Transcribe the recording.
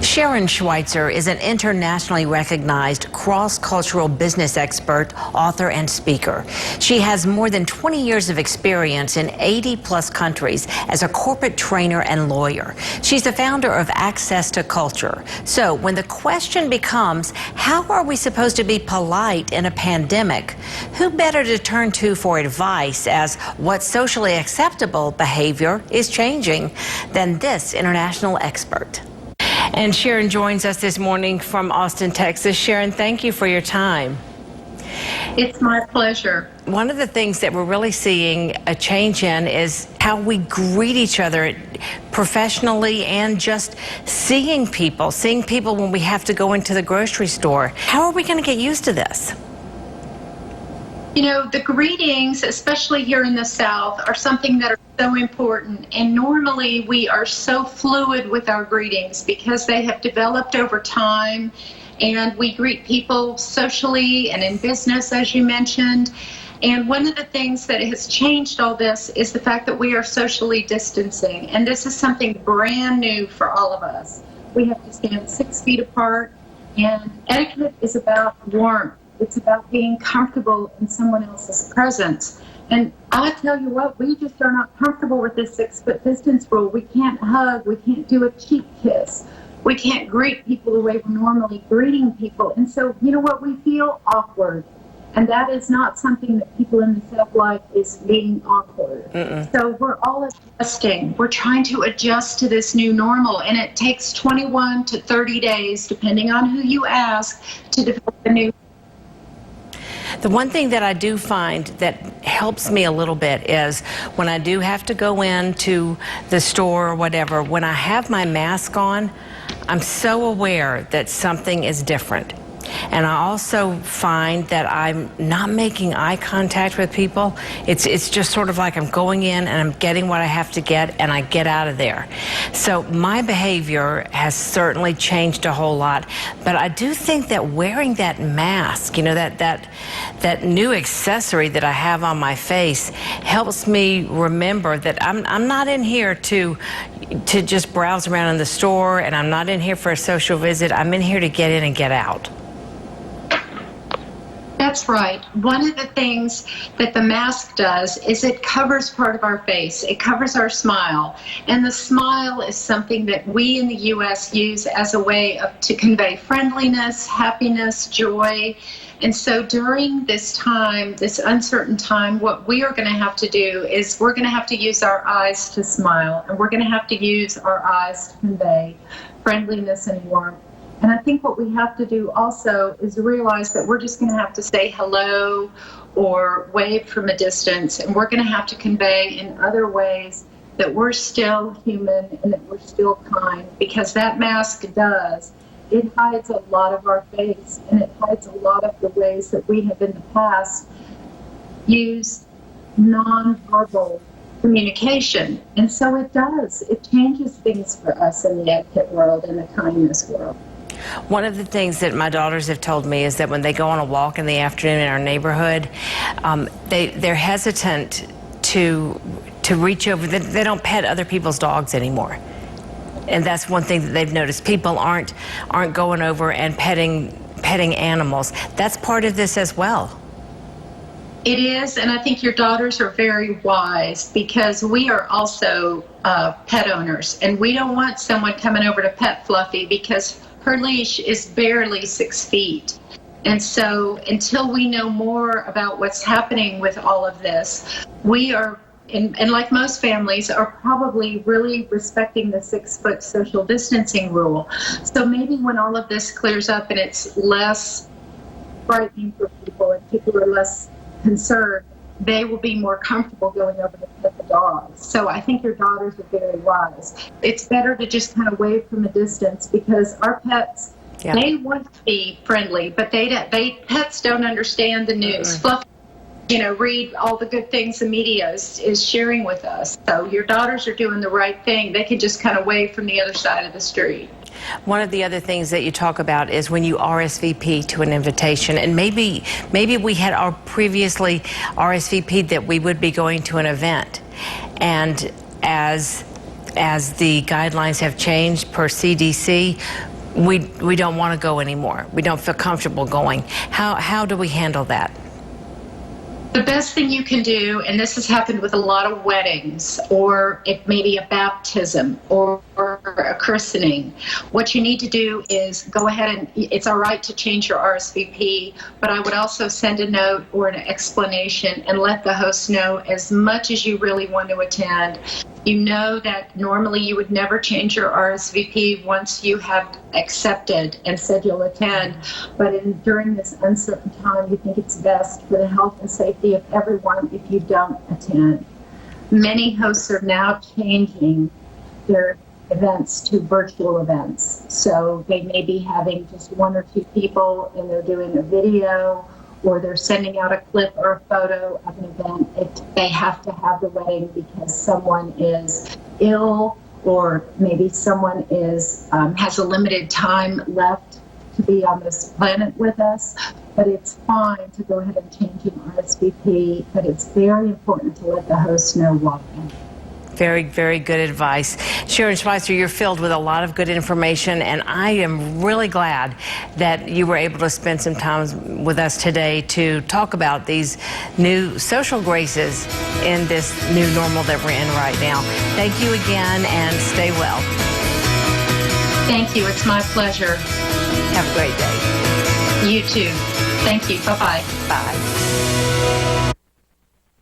Sharon Schweitzer is an internationally recognized cross-cultural business expert, author, and speaker. She has more than 20 years of experience in 80-plus countries as a corporate trainer and lawyer. She's the founder of Access to Culture. So when the question becomes, how are we supposed to be polite in a pandemic? Who better to turn to for advice as what socially acceptable behavior is changing than this international expert? And Sharon joins us this morning from Austin, Texas. Sharon, thank you for your time. It's my pleasure. One of the things that we're really seeing a change in is how we greet each other professionally and just seeing people when we have to go into the grocery store. How are we going to get used to this? You know, the greetings, especially here in the South, are something that are so important. And normally we are so fluid with our greetings because they have developed over time. And we greet people socially and in business, as you mentioned. And one of the things that has changed all this is the fact that we are socially distancing. And this is something brand new for all of us. We have to stand 6 feet apart. And etiquette is about warmth. It's about being comfortable in someone else's presence. And I tell you what, we just are not comfortable with this 6-foot distance rule. We can't hug. We can't do a cheek kiss. We can't greet people the way we're normally greeting people. And so, you know what, we feel awkward. And that is not something that people in the South like, is being awkward. So we're all adjusting. We're trying to adjust to this new normal. And it takes 21 to 30 days, depending on who you ask, to develop a new. The one thing that I do find that helps me a little bit is when I do have to go into the store or whatever, when I have my mask on, I'm so aware that something is different. And I also find that I'm not making eye contact with people. It's just sort of like I'm going in and I'm getting what I have to get and I get out of there. So my behavior has certainly changed a whole lot. But I do think that wearing that mask, you know, that new accessory that I have on my face helps me remember that I'm not in here to just browse around in the store, and I'm not in here for a social visit. I'm in here to get in and get out. That's right. One of the things that the mask does is it covers part of our face. It covers our smile. And the smile is something that we in the U.S. use as a way to convey friendliness, happiness, joy. And so during this time, this uncertain time, what we are going to have to do is we're going to have to use our eyes to smile, and we're going to have to use our eyes to convey friendliness and warmth. And I think what we have to do also is realize that we're just going to have to say hello or wave from a distance, and we're going to have to convey in other ways that we're still human and that we're still kind, because that mask does. It hides a lot of our face, and it hides a lot of the ways that we have in the past used nonverbal communication. And so it does. It changes things for us in the etiquette world and the kindness world. One of the things that my daughters have told me is that when they go on a walk in the afternoon in our neighborhood, they're hesitant to reach over. They don't pet other people's dogs anymore. And that's one thing that they've noticed. People aren't going over and petting animals. That's part of this as well. It is, and I think your daughters are very wise, because we are also pet owners, and we don't want someone coming over to pet Fluffy because her leash is barely 6 feet. And so until we know more about what's happening with all of this, we are, and like most families, are probably really respecting the 6-foot social distancing rule. So maybe when all of this clears up and it's less frightening for people and people are less concerned, they will be more comfortable going over to pet the dogs. So I think your daughters are very wise. It's better to just kind of wave from a distance, because our pets, they want to be friendly, but pets don't understand the news. Fluffy, you know, read all the good things the media is sharing with us. So your daughters are doing the right thing. They can just kind of wave from the other side of the street. One of the other things that you talk about is when you RSVP to an invitation, and maybe we had previously RSVP'd that we would be going to an event, and as the guidelines have changed per CDC, we don't want to go anymore. We don't feel comfortable going. How do we handle that? The best thing you can do, and this has happened with a lot of weddings, or it may be a baptism or a christening, what you need to do is go ahead and, it's all right to change your RSVP, but I would also send a note or an explanation and let the host know as much as you really want to attend. You know that normally you would never change your RSVP once you have accepted and said you'll attend, but during this uncertain time, you think it's best for the health and safety of everyone if you don't attend. Many hosts are now changing their events to virtual events. So they may be having just 1 or 2 people and they're doing a video, or they're sending out a clip or a photo of an event. They have to have the wedding because someone is ill, or maybe someone is has a limited time left to be on this planet with us. But it's fine to go ahead and change an RSVP, but it's very important to let the host know why. Very, very good advice. Sharon Schweitzer, you're filled with a lot of good information, and I am really glad that you were able to spend some time with us today to talk about these new social graces in this new normal that we're in right now. Thank you again, and stay well. Thank you. It's my pleasure. Have a great day. You too. Thank you. Bye-bye. Bye.